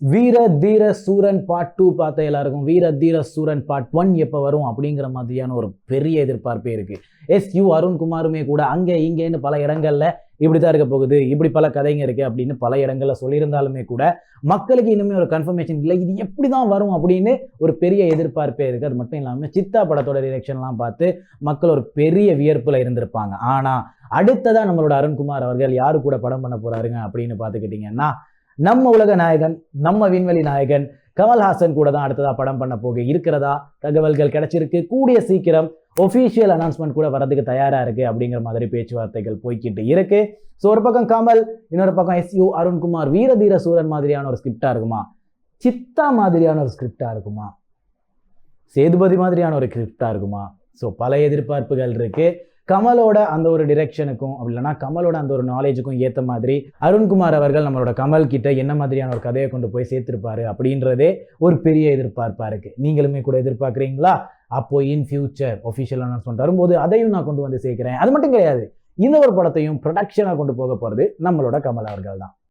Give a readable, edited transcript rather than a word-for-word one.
வீர தீர சூரன் பார்ட் 2 பார்த்த எல்லாருக்கும் வீர தீர சூரன் பார்ட் 1 எப்போ வரும் அப்படிங்கிற மாதிரியான ஒரு பெரிய எதிர்பார்ப்பே இருக்கு. யு அருண்குமாருமே கூட அங்கே இங்கேன்னு பல இடங்கள்ல இப்படித்தான் இருக்க போகுது, இப்படி பல கதைங்க இருக்கு அப்படின்னு பல இடங்கள்ல சொல்லியிருந்தாலுமே கூட மக்களுக்கு இன்னுமே ஒரு கன்ஃபர்மேஷன் இல்லை, இது எப்படிதான் வரும் அப்படின்னு ஒரு பெரிய எதிர்பார்ப்பே இருக்கு. அது மட்டும் இல்லாமல் சித்தா படத்தோட டிரெக்ஷன்லாம் பார்த்து மக்கள் ஒரு பெரிய வியர்ப்புல இருந்திருப்பாங்க. ஆனா அடுத்ததான் நம்மளோட அருண்குமார் அவர்கள் யாரு கூட படம் பண்ண போறாருங்க அப்படின்னு பார்த்துக்கிட்டீங்கன்னா, நம்ம உலக நாயகன், நம்ம விண்வெளி நாயகன் கமல்ஹாசன் கூட தான் அடுத்ததா படம் பண்ண போக இருக்கிறதா தகவல்கள் கிடைச்சிருக்கு. கூடிய சீக்கிரம் ஒபிஷியல் அனௌன்ஸ்மெண்ட் கூட வரதுக்கு தயாரா இருக்கு அப்படிங்கிற மாதிரி பேச்சுவார்த்தைகள் போய்கிட்டு இருக்கு. ஸோ ஒரு பக்கம் கமல், இன்னொரு பக்கம் யு அருண்குமார். வீரதீர சூரன் மாதிரியான ஒரு ஸ்கிரிப்டா இருக்குமா, சித்தா மாதிரியான ஒரு ஸ்கிரிப்டா இருக்குமா, சேதுபதி மாதிரியான ஒரு ஸ்கிரிப்டா இருக்குமா? ஸோ பல எதிர்பார்ப்புகள் இருக்கு. கமலோட அந்த ஒரு டிரெக்ஷனுக்கும் அப்படி இல்லைன்னா கமலோட அந்த ஒரு நாலேஜுக்கும் ஏற்ற மாதிரி அருண்குமார் அவர்கள் நம்மளோட கமல் கிட்ட என்ன மாதிரியான ஒரு கதையை கொண்டு போய் சேர்த்திருப்பாரு அப்படின்றதே ஒரு பெரிய எதிர்பார்ப்பா இருக்கு. நீங்களுமே கூட எதிர்பார்க்குறீங்களா? அப்போ இன் ஃபியூச்சர் ஒஃபிஷியல் அனௌன்ஸ்மெண்ட் வரும்போது அதையும் நான் கொண்டு வந்து சேர்க்கிறேன். அது மட்டும் கிடையாது, இந்த ஒரு படத்தையும் ப்ரொடக்ஷனாக கொண்டு போக போறது நம்மளோட கமல் அவர்கள் தான்.